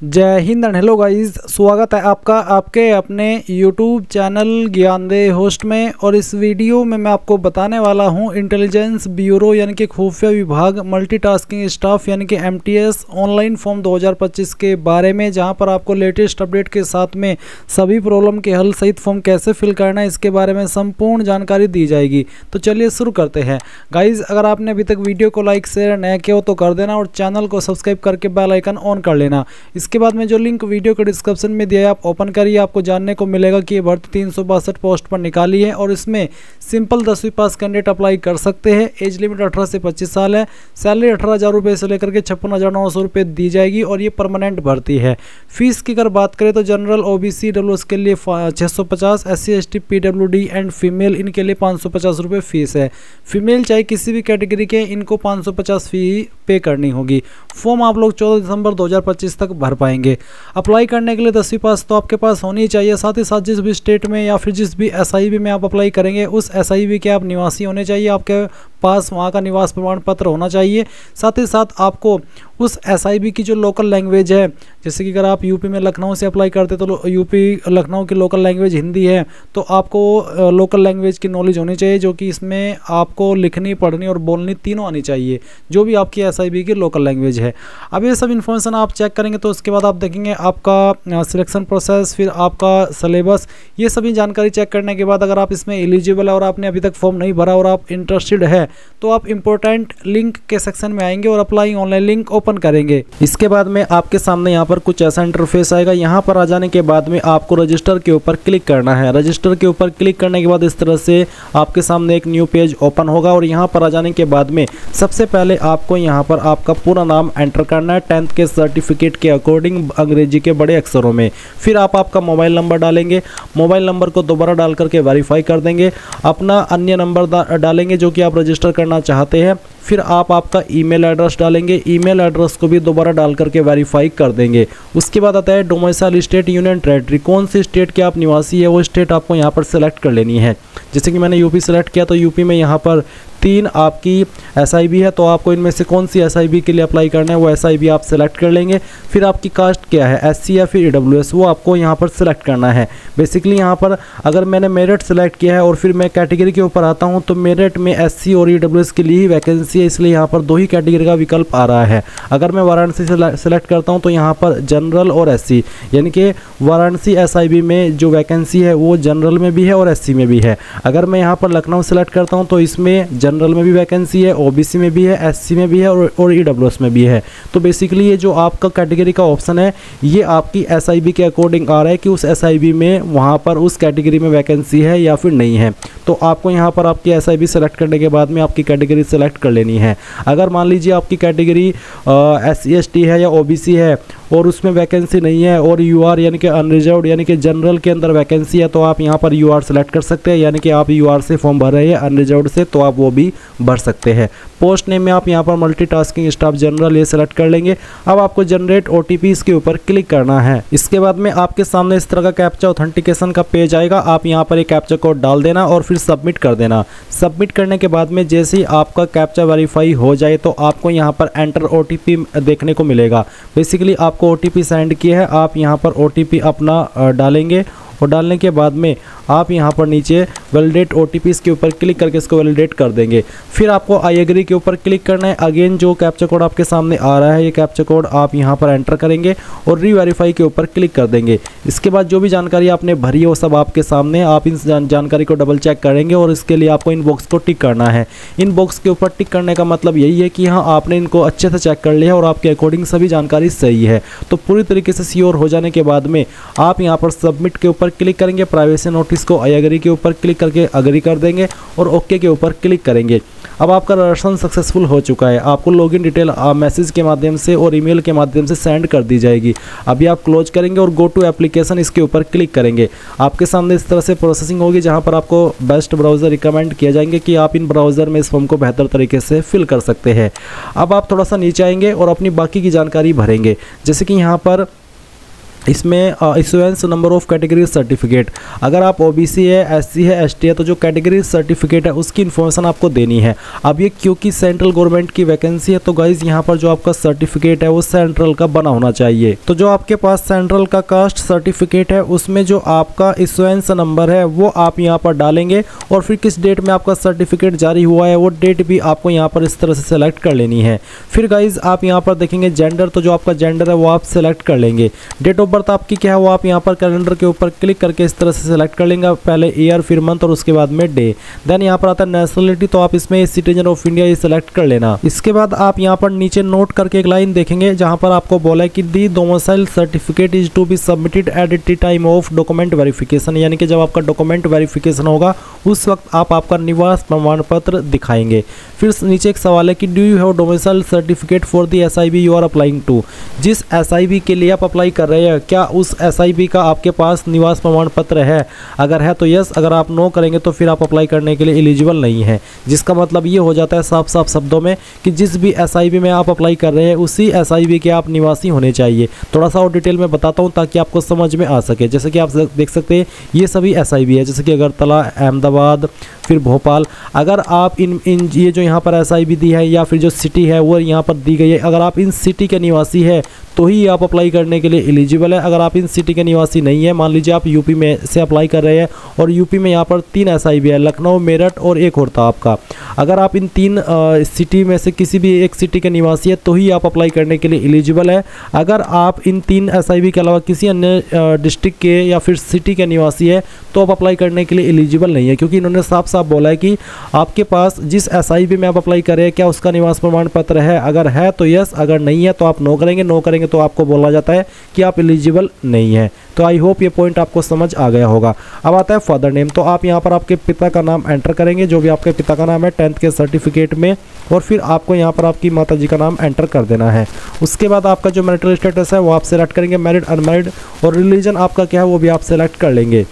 जय Hind and hello guys, स्वागत है आपका आपके अपने YouTube चैनल ज्ञानदेह होस्ट में। और इस वीडियो में मैं आपको बताने वाला हूं इंटेलिजेंस ब्यूरो यानी कि खुफिया विभाग मल्टीटास्किंग स्टाफ यानी कि MTS ऑनलाइन फॉर्म 2025 के बारे में, जहां पर आपको लेटेस्ट अपडेट के साथ में सभी प्रॉब्लम के हल सहित फॉर्म कैसे फिल करना है इसके बारे में संपूर्ण जानकारी दी जाएगी। तो चलिए शुरू करते हैं गाइज। अगर आपने अभी तक वीडियो को लाइक शेयर नया किया हो तो कर देना और चैनल को सब्सक्राइब करके बेल आइकन ऑन कर लेना। इसके बाद में जो लिंक वीडियो के डिस्क्रिप्शन में दिया है आप ओपन करिए, आपको जानने को मिलेगा कि ये भर्ती 362 पोस्ट पर निकाली है और इसमें सिंपल 10वीं पास कैंडिडेट अप्लाई कर सकते हैं। एज लिमिट 18 से 25 साल है। सैलरी 18,000 रुपये से लेकर के 56,900 रुपये दी जाएगी और ये परमानेंट भर्ती है। फीस की अगर बात करें तो जनरल OBC WS के लिए 650, SC ST PWD and female इनके लिए 550 रुपये फीस है। फीमेल चाहे किसी भी कैटेगरी के इनको 550 फी पे करनी होगी। फॉर्म आप लोग 14 दिसंबर 2025 तक भर पाएंगे। अप्लाई करने के लिए 10वीं पास तो आपके पास होनी चाहिए। साथ ही साथ जिस भी स्टेट में या फिर जिस भी SIB में आप अप्लाई करेंगे उस SIB के आप निवासी होने चाहिए, आपके पास वहाँ का निवास प्रमाण पत्र होना चाहिए। साथ ही साथ आपको उस SIB की जो लोकल लैंग्वेज है, जैसे कि अगर आप यूपी में लखनऊ से अप्लाई करते तो यूपी लखनऊ की लोकल लैंग्वेज हिंदी है, तो आपको लोकल लैंग्वेज की नॉलेज होनी चाहिए, जो कि इसमें आपको लिखनी पढ़नी और बोलनी तीनों आनी चाहिए, जो भी आपकी SIB की लोकल लैंग्वेज है। अब ये सब इन्फॉर्मेशन आप चेक करेंगे तो उसके बाद आप देखेंगे आपका सिलेक्शन प्रोसेस, फिर आपका सिलेबस, ये सभी जानकारी चेक करने के बाद अगर आप इसमें एलिजिबल है और आपने अभी तक फॉर्म नहीं भरा और आप इंटरेस्टेड है तो आप इंपॉर्टेंट लिंक के सेक्शन में आएंगे और अप्लाई ऑनलाइन लिंक ओपन करेंगे। इसके बाद में आपके सामने यहाँ पर कुछ ऐसा इंटरफेस आएगा। यहाँ पर आ जाने के बाद में आपको रजिस्टर के ऊपर क्लिक करना है। रजिस्टर के ऊपर क्लिक करने के बाद इस तरह से आपके सामने एक न्यू पेज ओपन होगा और यहाँ पर आ जाने के बाद में सबसे पहले आपको यहाँ पर आपका पूरा नाम एंटर करना है 10th के सर्टिफिकेट के अकॉर्डिंग अंग्रेजी के बड़े अक्षरों में। फिर आप आपका मोबाइल नंबर डालेंगे। मोबाइल नंबर को दोबारा डाल करके वेरीफाई कर देंगे। अपना अन्य नंबर डालेंगे जो कि आप रजिस्टर करना चाहते हैं। फिर आप आपका ईमेल एड्रेस डालेंगे। ईमेल एड्रेस को भी दोबारा डाल करके वेरीफाई कर देंगे। उसके बाद आता है डोमिसाइल स्टेट यूनियन टेरिटरी, कौन सी स्टेट के आप निवासी है वो स्टेट आपको यहाँ पर सेलेक्ट कर लेनी है। जैसे कि मैंने यूपी सेलेक्ट किया तो यूपी में यहाँ पर 3 आपकी SIB है, तो आपको इनमें से कौन सी SIB के लिए अप्लाई करना है वो SIB आप सेलेक्ट कर लेंगे। फिर आपकी कास्ट क्या है, SC या फिर EWS, वो आपको यहाँ पर सेलेक्ट करना है। बेसिकली यहाँ पर अगर मैंने मेरिट सेलेक्ट किया है और फिर मैं कैटेगरी के ऊपर आता हूँ तो मेरिट में SC और EWS के लिए ही वैकेंसी है, इसलिए यहाँ पर 2 ही कैटेगरी का विकल्प आ रहा है। अगर मैं वाराणसी से सेलेक्ट करता हूँ तो यहाँ पर जनरल और SC, यानी कि वाराणसी SIB में जो वैकेंसी है वो जनरल में भी है और SC में भी है। अगर मैं यहाँ पर लखनऊ सेलेक्ट करता हूँ तो इसमें जनरल में भी वैकेंसी है, OBC में भी है, SC में भी है और EWS में भी है। तो बेसिकली ये जो आपका कैटेगरी का ऑप्शन है ये आपकी SIB के अकॉर्डिंग आ रहा है कि उस SIB में वहाँ पर उस कैटेगरी में वैकेंसी है या फिर नहीं है। तो आपको यहाँ पर आपकी SIB सेलेक्ट करने के बाद में आपकी कैटेगरी सेलेक्ट कर लेनी है। अगर मान लीजिए आपकी कैटेगरी SC ST है या OBC है और उसमें वैकेंसी नहीं है और UR यानी कि अनरिजर्व्ड यानी कि जनरल के अंदर वैकेंसी है, तो आप यहाँ पर UR सेलेक्ट कर सकते हैं, यानी कि आप UR से फॉर्म भर रहे हैं अनरिजर्व्ड से तो आप वो भी भर सकते हैं। पोस्ट नेम में आप यहाँ पर मल्टीटास्किंग स्टाफ जनरल ये सेलेक्ट कर लेंगे। अब आपको जनरेट OTP इसके ऊपर क्लिक करना है। इसके बाद में आपके सामने इस तरह का कैप्चा ऑथेंटिकेशन का पेज आएगा। आप यहाँ पर एक कैप्चा कोड डाल देना और फिर सबमिट कर देना। सबमिट करने के बाद में जैसे ही आपका कैप्चा वेरीफाई हो जाए तो आपको यहाँ पर एंटर OTP देखने को मिलेगा। बेसिकली आपको OTP सेंड किया है, आप यहाँ पर OTP अपना डालेंगे और डालने के बाद में आप यहाँ पर नीचे वैलिडेट OTP के ऊपर क्लिक करके इसको वैलिडेट कर देंगे। फिर आपको आई एग्री के ऊपर क्लिक करना है। अगेन जो कैप्चा कोड आपके सामने आ रहा है ये कैप्चा कोड आप यहाँ पर एंटर करेंगे और रीवेरीफाई के ऊपर क्लिक कर देंगे। इसके बाद जो भी जानकारी आपने भरी है वो सब आपके सामने, आप इन जानकारी को डबल चेक करेंगे और इसके लिए आपको इन बॉक्स को टिक करना है। इन बॉक्स के ऊपर टिक करने का मतलब यही है कि हाँ आपने इनको अच्छे से चेक कर लिया और आपके अकॉर्डिंग सभी जानकारी सही है। तो पूरी तरीके से श्योर हो जाने के बाद में आप यहाँ पर सबमिट के ऊपर क्लिक करेंगे। प्राइवेसी नोटिस को आई एग्री के ऊपर क्लिक करके अग्री कर देंगे और ओके के ऊपर क्लिक करेंगे। अब आपका रजिस्ट्रेशन सक्सेसफुल हो चुका है। आपको लॉगिन डिटेल मैसेज के माध्यम से और ईमेल के माध्यम से सेंड कर दी जाएगी। अभी आप क्लोज करेंगे और गो टू एप्लीकेशन इसके ऊपर क्लिक करेंगे। आपके सामने इस तरह से प्रोसेसिंग होगी जहां पर आपको बेस्ट ब्राउज़र रिकमेंड किया जाएंगे कि आप इन ब्राउज़र में इस फॉर्म को बेहतर तरीके से फिल कर सकते हैं। अब आप थोड़ा सा नीचे आएंगे और अपनी बाकी की जानकारी भरेंगे। जैसे कि यहाँ पर इसमें issuance number of category certificate, अगर आप ओबीसी है, एससी है, एसटी है, तो जो कैटेगरी सर्टिफिकेट है उसकी इन्फॉर्मेशन आपको देनी है। अब ये क्योंकि सेंट्रल गवर्नमेंट की वैकेंसी है तो गाइज यहाँ पर जो आपका सर्टिफिकेट है वो सेंट्रल का बना होना चाहिए। तो जो आपके पास सेंट्रल का कास्ट सर्टिफिकेट है उसमें जो आपका इशुएंस नंबर है वो आप यहाँ पर डालेंगे और फिर किस डेट में आपका सर्टिफिकेट जारी हुआ है वो डेट भी आपको यहाँ पर इस तरह से सेलेक्ट कर लेनी है। फिर गाइज आप यहाँ पर देखेंगे जेंडर, तो जो आपका जेंडर है वो आप सेलेक्ट कर लेंगे। डेट ऑफ बर्थ आपकी क्या है वो आप यहाँ पर कैलेंडर के ऊपर क्लिक करके इस तरह से सेलेक्ट कर लेंगे, पहले ईयर फिर मंथ और उसके बाद में डे। देन यहाँ पर आता है नेशनलिटी, तो आप इसमें सिटीजन ऑफ इंडिया ये सेलेक्ट कर लेना। इसके बाद आप यहाँ पर नीचे नोट करके एक लाइन देखेंगे जहाँ पर आपको बोला है कि the domicile certificate is to be submitted at the time of document verification, यानी कि जब आपका डॉक्यूमेंट वेरिफिकेशन होगा उस वक्त आप आपका निवास प्रमाण पत्र दिखाएंगे। फिर नीचे एक सवाल है कि do you have domicile certificate for the SIB you are applying to, जिस एसआईबी के लिए आप अप्लाई कर रहे हैं क्या उस एसआईबी का आपके पास निवास प्रमाण पत्र है? अगर है तो यस, अगर आप नो करेंगे तो फिर आप अप्लाई करने के लिए एलिजिबल नहीं है। जिसका मतलब ये हो जाता है साफ साफ शब्दों में कि जिस भी एसआईबी में आप अप्लाई कर रहे हैं उसी एसआईबी के आप निवासी होने चाहिए। थोड़ा सा और डिटेल में बताता हूँ ताकि आपको समझ में आ सके। जैसे कि आप देख सकते हैं ये सभी एसआईबी है, जैसे कि अगरतला, अहमदाबाद, फिर भोपाल। अगर आप इन ये जो यहाँ पर एसआईबी दी है या फिर जो सिटी है वो यहाँ पर दी गई है, अगर आप इन सिटी के निवासी है तो ही आप अप्लाई करने के लिए एलिजिबल है। अगर आप इन सिटी के निवासी नहीं है, मान लीजिए आप यूपी में से अप्लाई कर रहे हैं और यूपी में यहाँ पर 3 एसआईबी है, लखनऊ, मेरठ और एक और था आपका। अगर आप इन 3 सिटी में से किसी भी एक सिटी के निवासी है तो ही आप अप्लाई करने के लिए एलिजिबल है। अगर आप इन 3 एसआईबी के अलावा किसी अन्य डिस्ट्रिक्ट के या फिर सिटी के निवासी है तो आप अप्लाई करने के लिए एलिजिबल नहीं है, क्योंकि इन्होंने साफ साफ बोला है कि आपके पास जिस एसआईबी में आप अप्लाई कर रहे हैं क्या उसका निवास प्रमाण पत्र है। अगर है तो यस, अगर नहीं है तो आप नो करेंगे। नो करेंगे तो आपको बोला जाता है कि आप एलिजिबल नहीं है। तो आई होप ये पॉइंट आपको समझ आ गया होगा। अब आता है फादर नेम, तो आप यहाँ पर आपके पिता का नाम एंटर करेंगे, जो भी आपके पिता का नाम है 10th के सर्टिफिकेट में, और फिर आपको यहाँ पर आपकी माता जी का नाम एंटर कर देना है। उसके बाद आपका जो मैरिटल स्टेटस है वो आप सेलेक्ट करेंगे, मैरिड, अनमैरिड, और रिलीजन आपका क्या है वो भी आप सेलेक्ट कर लेंगे।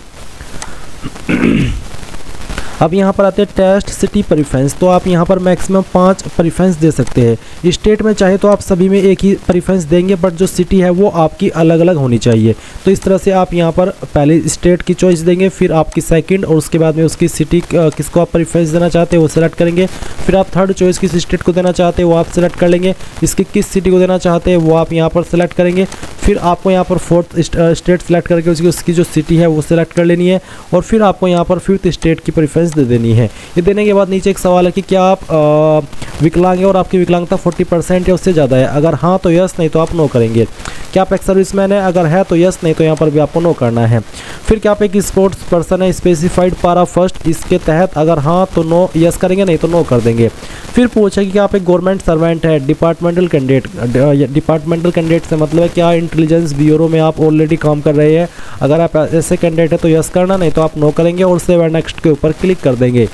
अब यहाँ पर आते हैं टेस्ट सिटी प्रेफरेंस, तो आप यहाँ पर मैक्सिमम 5 प्रेफरेंस दे सकते हैं। स्टेट में चाहे तो आप सभी में एक ही प्रेफरेंस देंगे, बट जो सिटी है वो आपकी अलग अलग होनी चाहिए। तो इस तरह से आप यहाँ पर पहले स्टेट की चॉइस देंगे, फिर आपकी सेकंड, और उसके बाद में उसकी सिटी किसको आप प्रेफरेंस देना चाहते हैं वो सेलेक्ट करेंगे। फिर आप थर्ड चॉइस किस स्टेट को देना चाहते हैं वो आप सेलेक्ट कर लेंगे। इसकी किस सिटी को देना चाहते हैं वो आप यहाँ पर सेलेक्ट करेंगे। फिर आपको यहाँ पर 4th स्टेट सेलेक्ट करके उसकी जो सिटी है वो सेलेक्ट कर लेनी है, और फिर आपको यहाँ पर 5th स्टेट की प्रेफरेंस दे देनी है। ये देने के बाद नीचे एक सवाल है कि क्या आप विकलांग है और आपकी विकलांगता 40% या उससे ज़्यादा है। अगर हाँ तो यस, नहीं तो आप नो करेंगे। क्या आप एक सर्विसमैन है? अगर है तो यस, नहीं तो यहाँ पर भी आपको नो करना है। फिर क्या आप एक स्पोर्ट्स पर्सन है स्पेसिफाइड पारा फर्स्ट, इसके तहत अगर हाँ तो नो, यस करेंगे, नहीं तो नो कर देंगे। फिर पूछे कि क्या आप एक गवर्नमेंट सर्वेंट है, डिपार्टमेंटल कैंडिडेट। डिपार्टमेंटल कैंडिडेट से मतलब है क्या इंटेलिजेंस ब्यूरो में आप ऑलरेडी काम कर रहे हैं। अगर आप ऐसे कैंडिडेट है तो यस करना, नहीं तो आप नो करेंगे और सेव एंड नेक्स्ट के ऊपर क्लिक कर देंगे।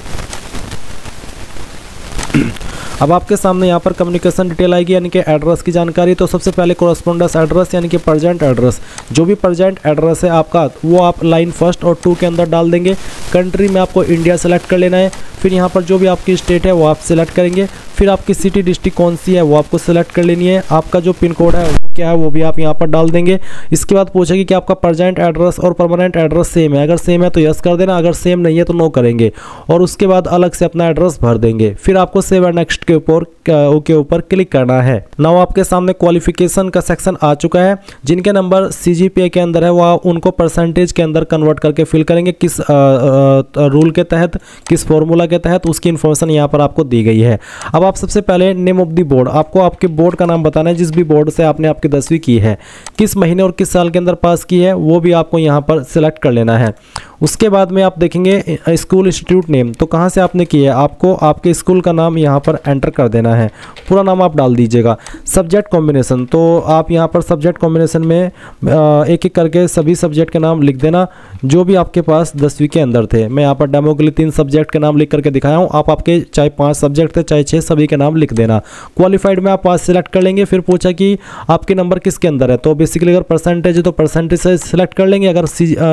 अब आपके सामने यहाँ पर कम्युनिकेशन डिटेल आएगी, यानी कि एड्रेस की जानकारी। तो सबसे पहले कोरस्पोंडेंस एड्रेस यानी कि प्रेजेंट एड्रेस, जो भी प्रेजेंट एड्रेस है आपका वो आप लाइन 1 और 2 के अंदर डाल देंगे। कंट्री में आपको इंडिया सेलेक्ट कर लेना है। फिर यहाँ पर जो भी आपकी स्टेट है वो आप सेलेक्ट करेंगे। फिर आपकी सिटी डिस्ट्रिक्ट कौन सी है वो आपको सेलेक्ट कर लेनी है। आपका जो पिन कोड है वो क्या है वो भी आप यहाँ पर डाल देंगे। इसके बाद पूछेगी कि आपका प्रेजेंट एड्रेस और परमानेंट एड्रेस सेम है। अगर सेम है तो यस कर देना, अगर सेम नहीं है तो नो करेंगे, और उसके बाद अलग से अपना एड्रेस भर देंगे। फिर आपको सेव एंड नेक्स्ट के ऊपर क्लिक करना है। नाउ आपके सामने क्वालिफिकेशन का सेक्शन आ चुका है। जिनके नंबर CGPA के अंदर है वो उनको परसेंटेज के अंदर कन्वर्ट करके फिल करेंगे, किस रूल के तहत, किस फॉर्मूला के तहत, उसकी इन्फॉर्मेशन यहाँ पर आपको दी गई है। अब आप सबसे पहले नेम ऑफ द बोर्ड, आपको आपके बोर्ड का नाम बताना है, जिस भी बोर्ड से आपने आपकी 10वीं की है, किस महीने और किस साल के अंदर पास की है वो भी आपको यहाँ पर सिलेक्ट कर लेना है। उसके बाद में आप देखेंगे स्कूल इंस्टीट्यूट नेम, तो कहाँ से आपने की है आपको आपके स्कूल का नाम यहाँ पर एंटर कर देना है। पूरा नाम आप डाल दीजिएगा। सब्जेक्ट कॉम्बिनेशन, तो आप यहाँ पर सब्जेक्ट कॉम्बिनेशन में एक एक करके सभी सब्जेक्ट के नाम लिख देना जो भी आपके पास 10वीं के अंदर थे। मैं यहाँ पर डेमो के लिए 3 सब्जेक्ट के नाम लिख करके दिखाया हूँ। आप आपके चाहे 5 सब्जेक्ट थे चाहे 6, सभी के नाम लिख देना। क्वालिफाइड में आप पास सिलेक्ट कर लेंगे। फिर पूछा कि आपके नंबर किसके अंदर है, तो बेसिकली अगर परसेंटेज है तो परसेंटेज से सिलेक्ट कर लेंगे। अगर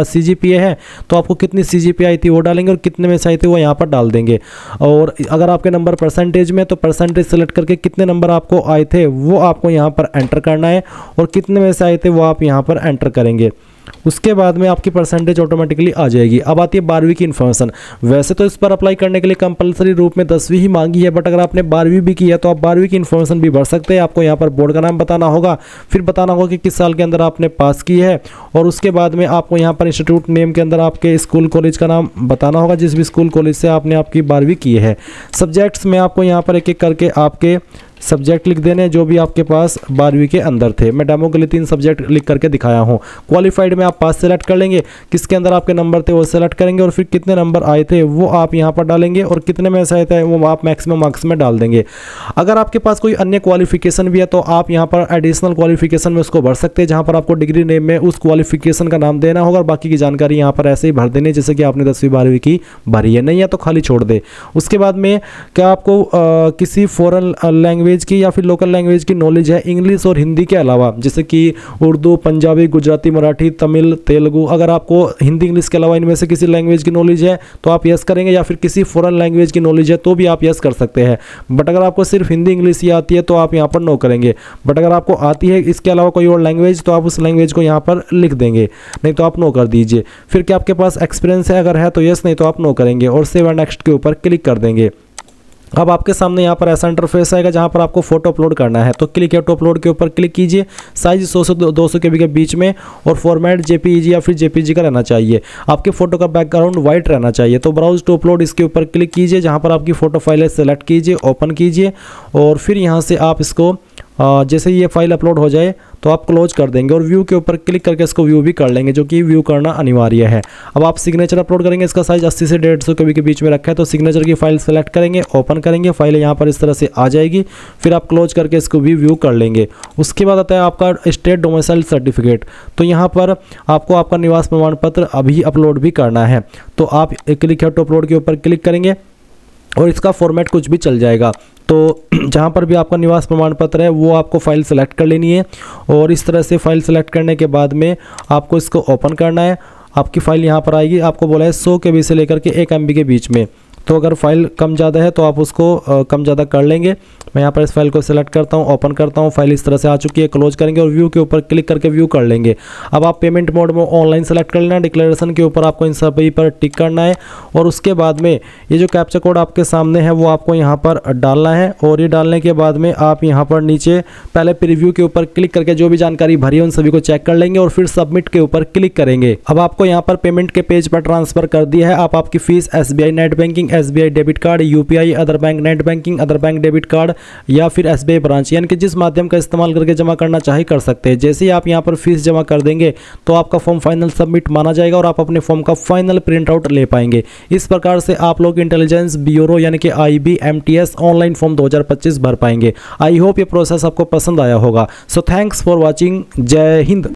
CGPA है तो तो आपको कितनी CGPA आई थी वो डालेंगे और कितने में से आई थी वो यहाँ पर डाल देंगे। और अगर आपके नंबर परसेंटेज में तो परसेंटेज सेलेक्ट करके कितने नंबर आपको आए थे वो आपको यहाँ पर एंटर करना है और कितने में से आए थे वो आप यहाँ पर एंटर करेंगे। उसके बाद में आपकी परसेंटेज ऑटोमेटिकली आ जाएगी। अब आती है 12वीं की इन्फॉर्मेशन। वैसे तो इस पर अप्लाई करने के लिए कंपलसरी रूप में 10वीं ही मांगी है, बट अगर आपने 12वीं भी की है तो आप 12वीं की इन्फॉर्मेशन भी भर सकते हैं। आपको यहाँ पर बोर्ड का नाम बताना होगा, फिर बताना होगा कि किस साल के अंदर आपने पास की है, और उसके बाद में आपको यहाँ पर इंस्टीट्यूट नेम के अंदर आपके स्कूल कॉलेज का नाम बताना होगा, जिस भी स्कूल कॉलेज से आपने आपकी 12वीं की है। सब्जेक्ट्स में आपको यहाँ पर एक एक करके आपके सब्जेक्ट लिख देने जो भी आपके पास 12वीं के अंदर थे। मैं डेमो के लिए 3 सब्जेक्ट लिख करके दिखाया हूँ। क्वालिफाइड में आप पास सेलेक्ट कर लेंगे, किसके अंदर आपके नंबर थे वो सेलेक्ट करेंगे और फिर कितने नंबर आए थे वो आप यहाँ पर डालेंगे और कितने में से आए थे वो आप मैक्सिमम मार्क्स में डाल देंगे। अगर आपके पास कोई अन्य क्वालिफिकेशन भी है तो आप यहाँ पर एडिशनल क्वालिफिकेशन में उसको भर सकते हैं, जहाँ पर आपको डिग्री नेम में उस क्वालिफिकेशन का नाम देना होगा और बाकी की जानकारी यहाँ पर ऐसे ही भर देनी जैसे कि आपने 10वीं 12वीं की भरी है, नहीं है तो खाली छोड़ दे। उसके बाद में क्या आपको किसी फॉरेन लैंग्वेज की या फिर लोकल लैंग्वेज की नॉलेज है इंग्लिश और हिंदी के अलावा, जैसे कि उर्दू, पंजाबी, गुजराती, मराठी, तमिल, तेलुगु। अगर आपको हिंदी इंग्लिश के अलावा इनमें से किसी लैंग्वेज की नॉलेज है तो आप यस करेंगे, या फिर किसी फॉरेन लैंग्वेज की नॉलेज है तो भी आप यस कर सकते हैं। बट अगर आपको सिर्फ हिंदी इंग्लिश ही आती है तो आप यहाँ पर नो करेंगे। बट अगर आपको आती है इसके अलावा कोई और लैंग्वेज तो आप उस लैंग्वेज को यहाँ पर लिख देंगे, नहीं तो आप नो कर दीजिए। फिर क्या आपके पास एक्सपीरियंस है, अगर है तो यस, नहीं तो आप नो करेंगे और सेव एंड नेक्स्ट के ऊपर क्लिक कर देंगे। अब आपके सामने यहाँ पर ऐसा इंटरफेस आएगा जहाँ पर आपको फोटो अपलोड करना है, तो क्लिक टू अपलोड के ऊपर क्लिक कीजिए। साइज 100 से 200 KB के बीच में और फॉर्मेट JPEG या फिर JPG का रहना चाहिए। आपके फोटो का बैकग्राउंड वाइट रहना चाहिए। तो ब्राउज टू अपलोड इसके ऊपर क्लिक कीजिए, जहाँ पर आपकी फोटो फाइल है सेलेक्ट कीजिए, ओपन कीजिए और फिर यहाँ से आप इसको जैसे ये फाइल अपलोड हो जाए तो आप क्लोज कर देंगे और व्यू के ऊपर क्लिक करके इसको व्यू भी कर लेंगे, जो कि व्यू करना अनिवार्य है। अब आप सिग्नेचर अपलोड करेंगे, इसका साइज 80 से 150 KB के बीच में रखा है, तो सिग्नेचर की फाइल सेलेक्ट करेंगे, ओपन करेंगे, फाइल यहाँ पर इस तरह से आ जाएगी। फिर आप क्लोज करके इसको भी व्यू कर लेंगे। उसके बाद आता है आपका स्टेट डोमिसाइल सर्टिफिकेट। तो यहाँ पर आपको आपका निवास प्रमाण पत्र अभी अपलोड भी करना है, तो आप क्लिक टू अपलोड के ऊपर क्लिक करेंगे और इसका फॉर्मेट कुछ भी चल जाएगा। तो जहाँ पर भी आपका निवास प्रमाण पत्र है वो आपको फ़ाइल सेलेक्ट कर लेनी है और इस तरह से फ़ाइल सेलेक्ट करने के बाद में आपको इसको ओपन करना है। आपकी फ़ाइल यहाँ पर आएगी, आपको बोला है 100 KB से लेकर के 1 MB के बीच में। तो अगर फाइल कम ज़्यादा है तो आप उसको कम ज़्यादा कर लेंगे। मैं यहाँ पर इस फाइल को सेलेक्ट करता हूँ, ओपन करता हूँ, फाइल इस तरह से आ चुकी है, क्लोज करेंगे और व्यू के ऊपर क्लिक करके व्यू कर लेंगे। अब आप पेमेंट मोड में ऑनलाइन सेलेक्ट कर लेना, डिक्लेरेशन के ऊपर आपको इन सभी पर टिक करना है और उसके बाद में ये जो कैप्चा कोड आपके सामने है वो आपको यहाँ पर डालना है और ये डालने के बाद में आप यहाँ पर नीचे पहले प्रीव्यू के ऊपर क्लिक करके जो भी जानकारी भरी है उन सभी को चेक कर लेंगे और फिर सबमिट के ऊपर क्लिक करेंगे। अब आपको यहाँ पर पेमेंट के पेज पर ट्रांसफर कर दिया है। आप आपकी fees SBI net banking, SBI debit card, UPI, other bank net banking, other bank debit card या फिर SBI ब्रांच, यानी कि जिस माध्यम का इस्तेमाल करके जमा करना चाहे कर सकते हैं। जैसे ही आप यहाँ पर फीस जमा कर देंगे तो आपका फॉर्म फाइनल सबमिट माना जाएगा और आप अपने फॉर्म का फाइनल प्रिंट आउट ले पाएंगे। इस प्रकार से आप लोग इंटेलिजेंस ब्यूरो यानी कि IB MTS ऑनलाइन फॉर्म 2025 भर पाएंगे। आई होप ये प्रोसेस आपको पसंद आया होगा। So thanks for watching. जय हिंद।